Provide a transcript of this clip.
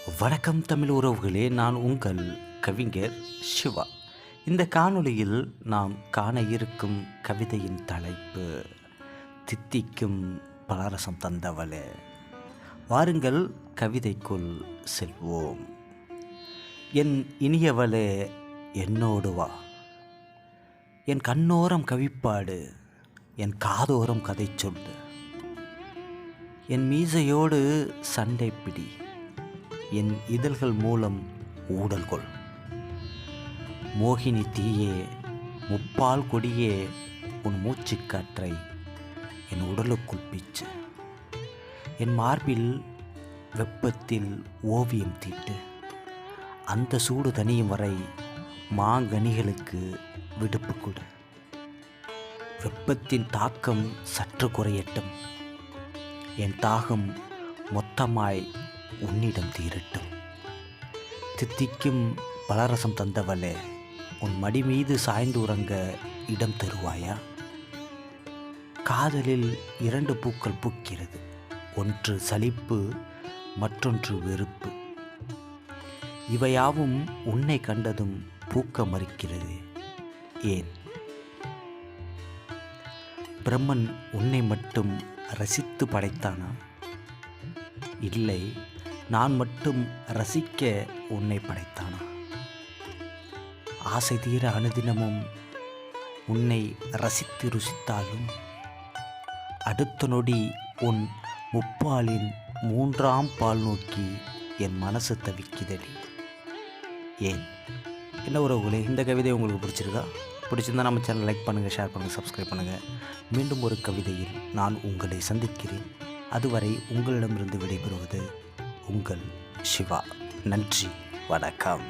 வணக்கம் தமிழ் உறவுகளே, நான் உங்கள் கவிஞர் சிவா. இந்த காணொளியில் நாம் காண இருக்கும் கவிதையின் தலைப்பு தித்திக்கும் பலரசம் தந்தவளே. வாருங்கள் கவிதைக்குள் செல்வோம். என் இனியவளே, என்னோடு வா. என் கண்ணோரம் கவிப்பாடு, என் காதோரம் கதை சொல்லு. என் மீசையோடு சண்டை பிடி, என் இதழ்கள் மூலம் ஊடல் கொள். மோகினி தீயே, முப்பால் கொடியே, உன் மூச்சுக்காற்றை என் உடலுக்குள் பீச்சு. என் மார்பில் வெப்பத்தில் ஓவியம் தீட்டு. அந்த சூடு தனியும் வரை மாங்கனிகளுக்கு விடுப்பு கொடு. வெப்பத்தின் தாக்கம் சற்று குறையட்டும், என் தாகம் மொத்தமாய் உன்னிடம் தீரட்டும். தித்திக்கும் பலரசம் தந்தவளே, உன் மடி மீது சாய்ந்து உறங்க இடம் தருவாயா? காதலில் இரண்டு பூக்கள் பூக்கிறது, ஒன்று சலிப்பு, மற்றொன்று வெறுப்பு. இவையாவும் உன்னை கண்டதும் பூக்க மறுக்கிறது. ஏன்? பிரம்மன் உன்னை மட்டும் ரசித்து படைத்தானா? இல்லை, நான் மட்டும் ரசிக்க உன்னை படைத்தானா? ஆசை தீர அனுதினமும் உன்னை ரசித்து ருசித்தாலும் அடுத்த நொடி உன் முப்பாலின் மூன்றாம் பால் நோக்கி என் மனசு தவிக்குதடி. ஏன்? என்ன உறவுகளே, இந்த கவிதை உங்களுக்கு பிடிச்சிருக்கா? பிடிச்சிருந்தா நம்ம சேனல் லைக் பண்ணுங்கள், ஷேர் பண்ணுங்கள், சப்ஸ்கிரைப் பண்ணுங்கள். மீண்டும் ஒரு கவிதையில் நான் உங்களை சந்திக்கிறேன். அதுவரை உங்களிடமிருந்து விடைபெறுவது உங்கள் சிவா. நன்றி, வணக்கம்.